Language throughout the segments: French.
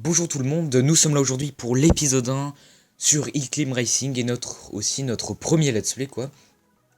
Bonjour tout le monde, nous sommes là aujourd'hui pour l'épisode 1 sur Hill Climb Racing et notre premier let's play quoi.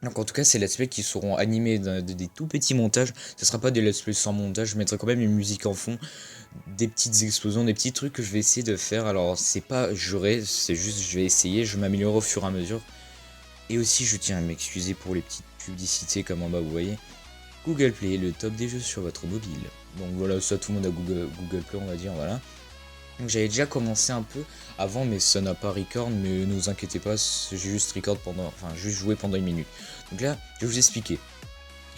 Donc en tout cas c'est let's play qui seront animés des tout petits montages, ce sera pas des let's play sans montage, je mettrai quand même une musique en fond, des petites explosions, des petits trucs que je vais essayer de faire, alors c'est pas juré, c'est juste je vais essayer, je m'améliore au fur et à mesure. Et aussi je tiens à m'excuser pour les petites publicités comme en bas vous voyez. Google Play, le top des jeux sur votre mobile. Donc voilà, ça tout le monde a Google Play on va dire, voilà. Donc j'avais déjà commencé un peu avant mais ça n'a pas record, mais ne vous inquiétez pas, j'ai juste record pendant, enfin juste joué pendant une minute. Donc là, je vais vous expliquer.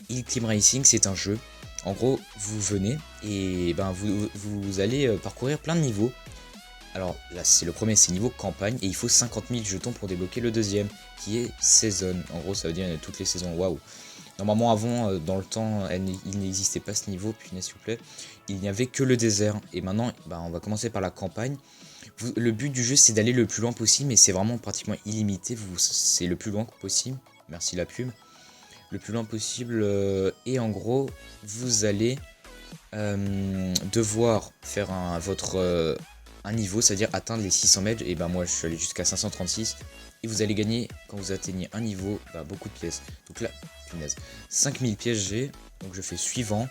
Hill Climb Racing c'est un jeu, en gros vous venez et ben vous allez parcourir plein de niveaux. Alors là c'est le premier, c'est niveau campagne et il faut 50 000 jetons pour débloquer le deuxième qui est saison. En gros ça veut dire toutes les saisons, waouh. Normalement avant, dans le temps, il n'existait pas ce niveau, punaise s'il vous plaît. Il n'y avait que le désert. Et maintenant, bah, on va commencer par la campagne. Le but du jeu, c'est d'aller le plus loin possible, mais c'est vraiment pratiquement illimité. C'est le plus loin possible. Merci la pub. Le plus loin possible. Et en gros, vous allez devoir faire un niveau, c'est-à-dire atteindre les 600 mètres. Et ben moi, je suis allé jusqu'à 536. Et vous allez gagner, quand vous atteignez un niveau, bah, beaucoup de pièces. Donc là, punaise, 5000 pièces j'ai. Donc je fais suivant.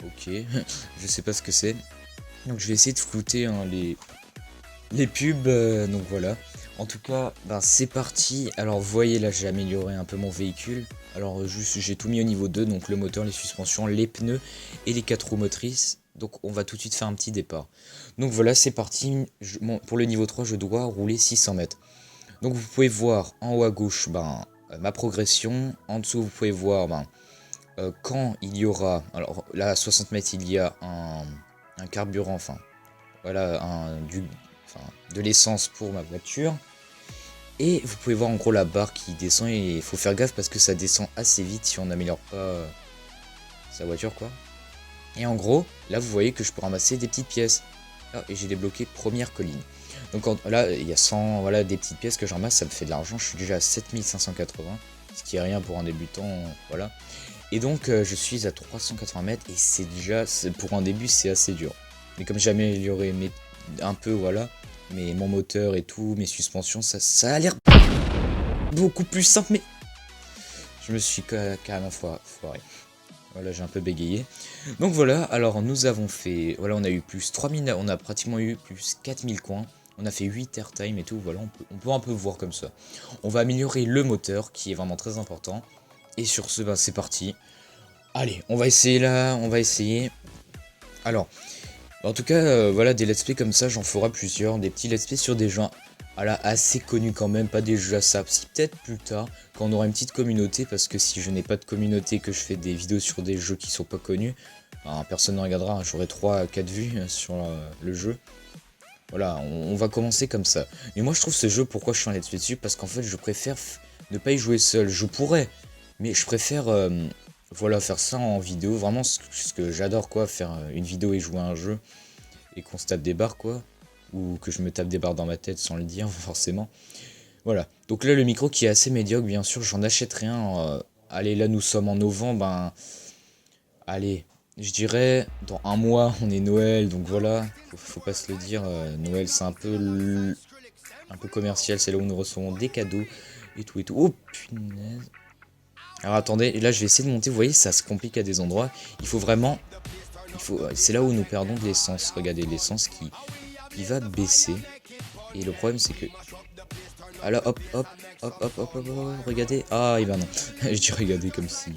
Ok, je sais pas ce que c'est. Donc je vais essayer de flouter hein, les pubs. Donc voilà. En tout cas, ben, c'est parti. Alors vous voyez là, j'ai amélioré un peu mon véhicule. Alors juste, j'ai tout mis au niveau 2. Donc le moteur, les suspensions, les pneus et les 4 roues motrices. Donc on va tout de suite faire un petit départ. Donc voilà, c'est parti. Pour le niveau 3, je dois rouler 600 mètres. Donc vous pouvez voir en haut à gauche ma progression. En dessous, vous pouvez voir quand il y aura... Alors là, à 60 mètres, il y a un carburant, enfin, voilà, de l'essence pour ma voiture. Et vous pouvez voir en gros la barre qui descend et il faut faire gaffe parce que ça descend assez vite si on n'améliore pas sa voiture quoi. Et en gros, là vous voyez que je peux ramasser des petites pièces. Ah, et j'ai débloqué première colline. Donc là, il y a 100, voilà, des petites pièces que je ramasse, ça me fait de l'argent. Je suis déjà à 7580, ce qui est rien pour un débutant, voilà. Et donc je suis à 380 mètres et c'est déjà, pour un début, c'est assez dur. Mais comme j'ai amélioré un peu, voilà, mais mon moteur et tout, mes suspensions, ça a l'air beaucoup plus simple, mais je me suis carrément foiré. Voilà, j'ai un peu bégayé. Donc voilà, alors nous avons fait... Voilà, on a eu plus 3000... On a pratiquement eu plus 4000 coins. On a fait 8 airtime et tout. Voilà, on peut un peu voir comme ça. On va améliorer le moteur, qui est vraiment très important. Et sur ce, bah, c'est parti. Allez, on va essayer là. On va essayer. Alors, en tout cas, voilà, des let's play comme ça, j'en ferai plusieurs. Des petits let's play sur des gens... Voilà, assez connus quand même, pas des jeux à ça. Si peut-être plus tard, quand on aura une petite communauté, parce que si je n'ai pas de communauté, que je fais des vidéos sur des jeux qui sont pas connus, ben, personne ne regardera, j'aurai 3 à 4 vues sur le jeu. Voilà, on va commencer comme ça. Mais moi je trouve ce jeu, pourquoi je suis en let's play dessus, parce qu'en fait je préfère ne pas y jouer seul. Je pourrais, mais je préfère voilà, faire ça en vidéo, vraiment ce que j'adore quoi, faire une vidéo et jouer à un jeu, et qu'on se tape des barres quoi. Ou que je me tape des barres dans ma tête sans le dire forcément. Voilà, donc là le micro qui est assez médiocre bien sûr, j'en achèterai un. Allez, là nous sommes en novembre, ben... Allez, je dirais dans un mois on est Noël, donc voilà, faut pas se le dire, Noël c'est un peu commercial, c'est là où nous recevons des cadeaux et tout et tout. Oh punaise. Alors attendez, là je vais essayer de monter, vous voyez ça se complique à des endroits, il faut vraiment... C'est là où nous perdons de l'essence, regardez l'essence qui va baisser. Et le problème c'est que... Ah là, hop, hop, hop, hop, hop, hop, hop, regardez. Ah, il va non. Je dis regardez comme si...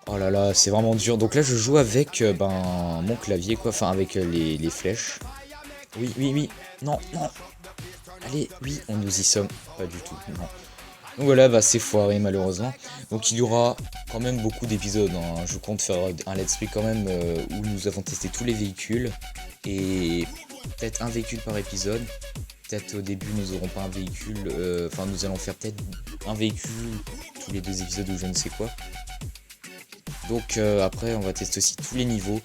Oh là là, c'est vraiment dur. Donc là, je joue avec mon clavier, quoi. Enfin, avec les flèches. Oui, oui, oui. Non, non. Allez, oui, on nous y sommes. Pas du tout, non. Donc voilà, bah c'est foiré malheureusement. Donc il y aura quand même beaucoup d'épisodes. Hein. Je compte faire un let's play quand même où nous avons testé tous les véhicules. Et peut-être un véhicule par épisode. Peut-être au début nous n'aurons pas un véhicule. Enfin nous allons faire peut-être un véhicule tous les 2 épisodes ou je ne sais quoi. Donc après on va tester aussi tous les niveaux.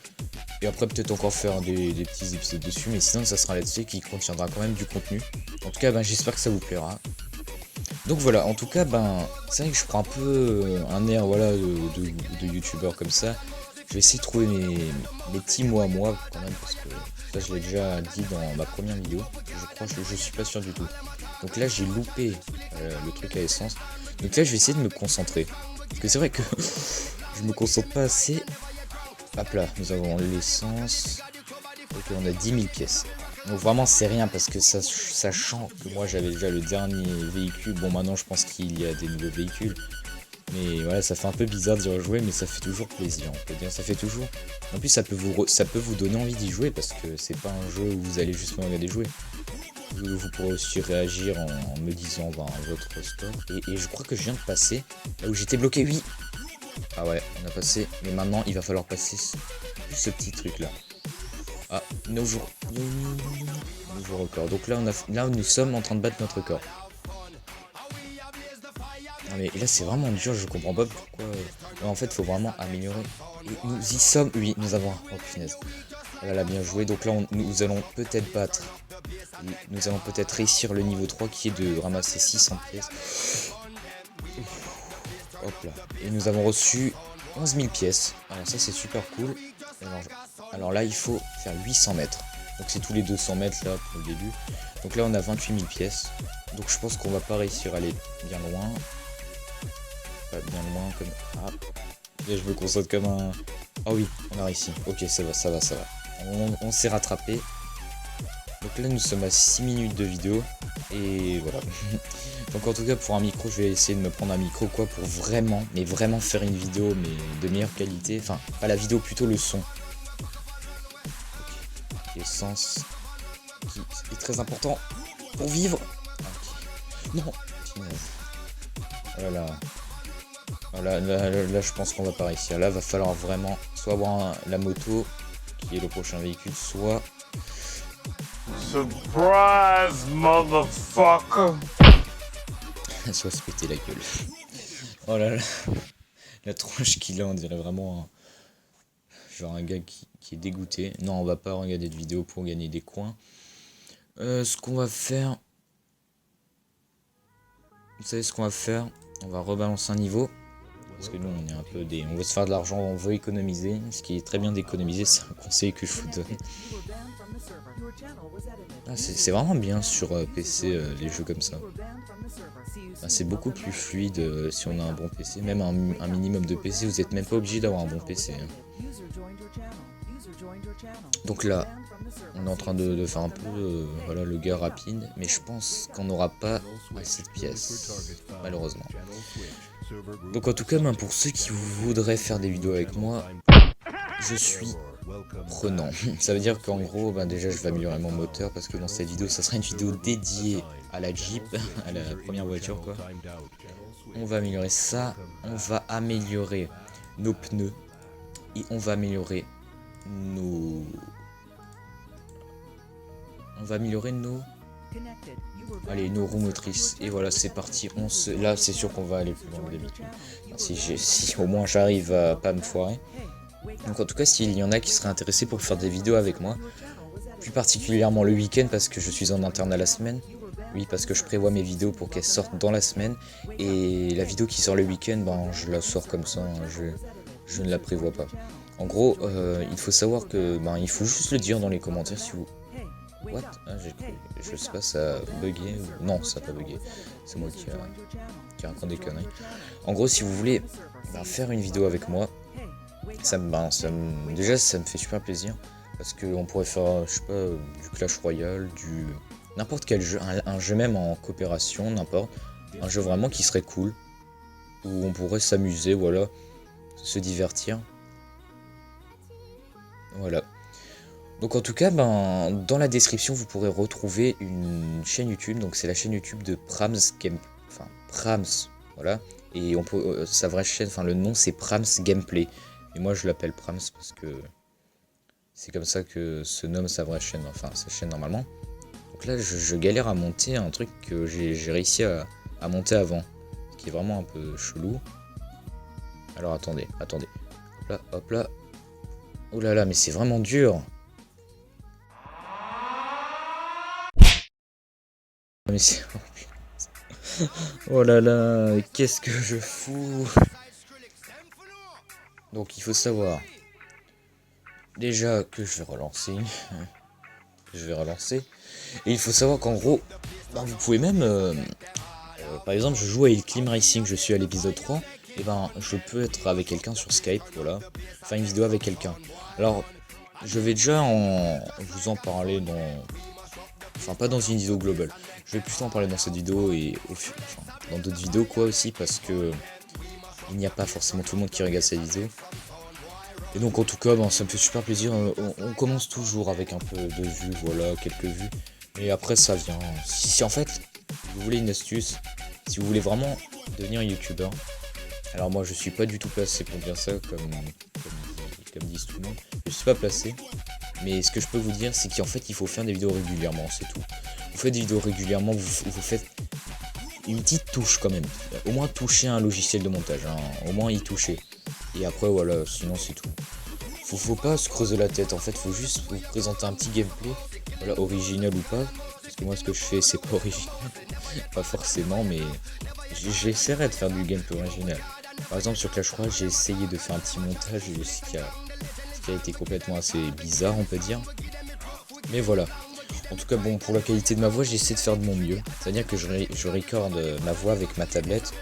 Et après peut-être encore faire des petits épisodes dessus. Mais sinon ça sera un let's play qui contiendra quand même du contenu. En tout cas ben, j'espère que ça vous plaira. Donc voilà, en tout cas, ben, c'est vrai que je prends un peu un air voilà, de youtubeur comme ça. Je vais essayer de trouver mes petits mots à moi quand même, parce que ça je l'ai déjà dit dans ma première vidéo. Je crois, je suis pas sûr du tout. Donc là j'ai loupé le truc à essence. Donc là je vais essayer de me concentrer. Parce que c'est vrai que je me concentre pas assez. Hop là, nous avons l'essence. Ok, on a 10 000 pièces. Donc vraiment c'est rien parce que sachant que moi j'avais déjà le dernier véhicule. Bon maintenant je pense qu'il y a des nouveaux véhicules. Mais voilà, ça fait un peu bizarre d'y rejouer, mais ça fait toujours plaisir, on peut dire. Ça fait toujours. En plus, ça peut vous donner envie d'y jouer parce que c'est pas un jeu où vous allez juste me regarder jouer. Vous pourrez aussi réagir en me disant votre score. Et je crois que je viens de passer là où j'étais bloqué. Oui. Ah ouais, on a passé. Mais maintenant, il va falloir passer ce petit truc là. Ah, nouveau record. Donc là, là, nous sommes en train de battre notre record. Non mais là c'est vraiment dur, je comprends pas pourquoi. En fait faut vraiment améliorer. Et nous y sommes, oui nous avons un. Oh punaise. Voilà bien joué, donc là nous allons peut-être battre. Nous allons peut-être réussir le niveau 3 qui est de ramasser 600 pièces. Hop là. Et nous avons reçu 11 000 pièces. Alors ça c'est super cool. Alors là il faut faire 800 mètres. Donc c'est tous les 200 mètres là pour le début. Donc là on a 28 000 pièces. Donc je pense qu'on va pas réussir à aller bien loin. Pas bien loin comme... Ah, et je me concentre comme un... Ah oui, on a réussi. Ok, ça va. On s'est rattrapé. Donc là, nous sommes à 6 minutes de vidéo. Et voilà. Donc en tout cas, pour un micro, je vais essayer de me prendre un micro pour vraiment, mais vraiment faire une vidéo, mais de meilleure qualité. Enfin, pas la vidéo, plutôt le son. Okay. L'essence qui est très important pour vivre. Okay. Non. Voilà. Là, je pense qu'on va pas réussir. Là, va falloir vraiment soit avoir la moto, qui est le prochain véhicule, soit... Surprise, motherfucker! soit se péter la gueule. Oh là là. La tronche qu'il a, on dirait vraiment genre un gars qui est dégoûté. Non, on va pas regarder de vidéo pour gagner des coins. Ce qu'on va faire... Vous savez ce qu'on va faire? On va rebalancer un niveau. Parce que nous on est un peu on veut se faire de l'argent, on veut économiser. Ce qui est très bien d'économiser, c'est un conseil que je vous donne. Ah, c'est vraiment bien sur PC les jeux comme ça. Ah, c'est beaucoup plus fluide si on a un bon PC. Même un minimum de PC, vous n'êtes même pas obligé d'avoir un bon PC. Hein. Donc là, on est en train de faire un peu voilà, le gars rapide. Mais je pense qu'on n'aura pas assez de pièces, malheureusement. Donc en tout cas, pour ceux qui voudraient faire des vidéos avec moi, je suis prenant. Ça veut dire qu'en gros, déjà je vais améliorer mon moteur parce que dans cette vidéo, ça sera une vidéo dédiée à la Jeep, à la première voiture quoi. On va améliorer ça, on va améliorer nos pneus et on va améliorer nos... Allez, nos roues motrices. Et voilà, c'est parti. Là, c'est sûr qu'on va aller plus loin que d'habitude. Si au moins j'arrive à pas me foirer. Donc en tout cas, s'il y en a qui seraient intéressés pour faire des vidéos avec moi, plus particulièrement le week-end parce que je suis en interne à la semaine. Oui, parce que je prévois mes vidéos pour qu'elles sortent dans la semaine. Et la vidéo qui sort le week-end, je la sors comme ça. Je ne la prévois pas. En gros, il faut savoir que il faut juste le dire dans les commentaires si vous... What? Ah, je sais pas, ça a bugué. Non, ça a pas bugué. C'est moi qui raconte des conneries. En gros, si vous voulez faire une vidéo avec moi, déjà ça me fait super plaisir. Parce qu'on pourrait faire, je sais pas, du Clash Royale, n'importe quel jeu, un jeu même en coopération, n'importe. Un jeu vraiment qui serait cool. Où on pourrait s'amuser, voilà. Se divertir. Voilà. Donc en tout cas, dans la description, vous pourrez retrouver une chaîne YouTube. Donc c'est la chaîne YouTube de Prams Game... Enfin, Prams, voilà. Et on peut, sa vraie chaîne, le nom c'est Prams Gameplay. Et moi je l'appelle Prams parce que c'est comme ça que se nomme sa vraie chaîne, enfin sa chaîne normalement. Donc là, je galère à monter un truc que j'ai réussi à monter avant. Ce qui est vraiment un peu chelou. Alors attendez. Hop là, hop là. Oh là là, mais c'est vraiment dur. Mais c'est... Oh là là, qu'est-ce que je fous. Donc il faut savoir déjà que je vais relancer. Et il faut savoir qu'en gros, ben, vous pouvez même... par exemple, je joue à Clim Racing, je suis à l'épisode 3. Et ben, je peux être avec quelqu'un sur Skype, voilà. Faire une vidéo avec quelqu'un. Alors, je vais déjà vous en parler dans... Enfin, pas dans une vidéo globale. Je vais plutôt en parler dans cette vidéo et dans d'autres vidéos, quoi, aussi, parce que... Il n'y a pas forcément tout le monde qui regarde cette vidéo. Et donc en tout cas, ben, ça me fait super plaisir. On commence toujours avec un peu de vues, voilà, quelques vues. Et après ça vient. Si en fait, vous voulez une astuce, si vous voulez vraiment devenir youtubeur, alors moi je suis pas du tout placé pour dire ça, comme disent tout le monde. Je suis pas placé. Mais ce que je peux vous dire, c'est qu'en fait il faut faire des vidéos régulièrement, c'est tout. Vous faites des vidéos régulièrement, vous faites une petite touche quand même. Au moins toucher un logiciel de montage, hein. Au moins y toucher. Et après voilà, sinon c'est tout. Faut pas se creuser la tête, en fait, faut juste vous présenter un petit gameplay, voilà, original ou pas. Parce que moi ce que je fais c'est pas original, pas forcément, mais j'essaierai de faire du gameplay original. Par exemple sur Clash Royale, j'ai essayé de faire un petit montage, ce qui a été complètement assez bizarre, on peut dire. Mais voilà. En tout cas, bon, pour la qualité de ma voix, j'essaie de faire de mon mieux. C'est-à-dire que je recorde ma voix avec ma tablette,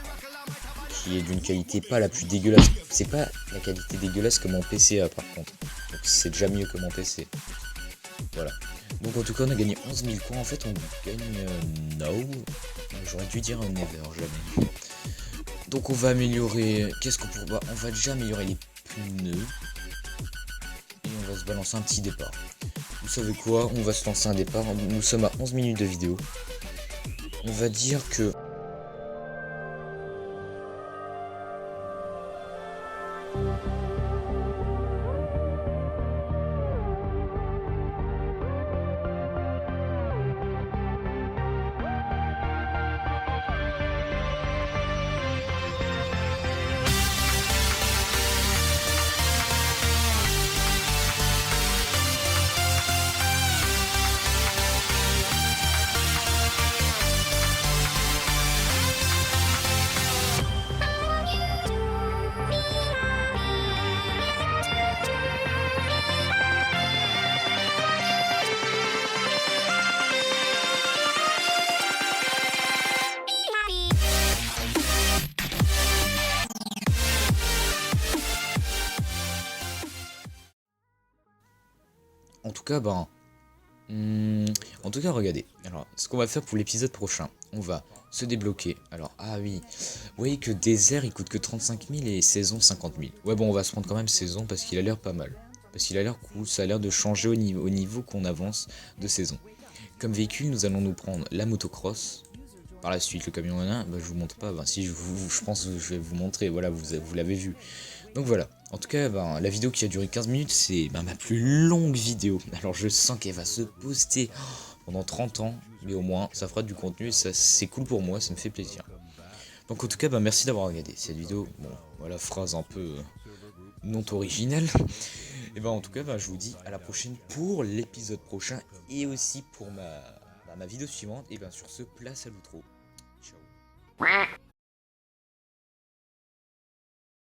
qui est d'une qualité pas la plus dégueulasse. C'est pas la qualité dégueulasse que mon PC a, par contre. Donc c'est déjà mieux que mon PC. Voilà. Donc en tout cas, on a gagné 11 000 coins. En fait, on gagne now. J'aurais dû dire never, jamais. Donc on va améliorer... Qu'est-ce qu'on pourra... On va déjà améliorer les pneus. Et on va se balancer un petit départ. Vous savez quoi? On va se lancer un départ. Nous sommes à 11 minutes de vidéo. On va dire que... En tout cas, ben... en tout cas, regardez. Alors, ce qu'on va faire pour l'épisode prochain, on va se débloquer. Alors, ah oui. Vous voyez que désert, il coûte que 35 000 et saison 50 000. Ouais, bon, on va se prendre quand même saison parce qu'il a l'air pas mal. Parce qu'il a l'air cool, ça a l'air de changer au niveau qu'on avance de saison. Comme véhicule, nous allons nous prendre la motocross. Par la suite, le camion en un, bah, je vous montre pas. Ben, si, je pense que je vais vous montrer. Voilà, vous l'avez vu. Donc voilà. En tout cas, ben, la vidéo qui a duré 15 minutes, c'est ben, ma plus longue vidéo. Alors je sens qu'elle va se poster pendant 30 ans. Mais au moins, ça fera du contenu et ça, c'est cool pour moi, ça me fait plaisir. Donc en tout cas, ben, merci d'avoir regardé cette vidéo. Bon, voilà, phrase un peu non originale. Et ben en tout cas, ben, je vous dis à la prochaine pour l'épisode prochain. Et aussi pour ma vidéo suivante. Et bien sur ce, place à l'outro. Ciao.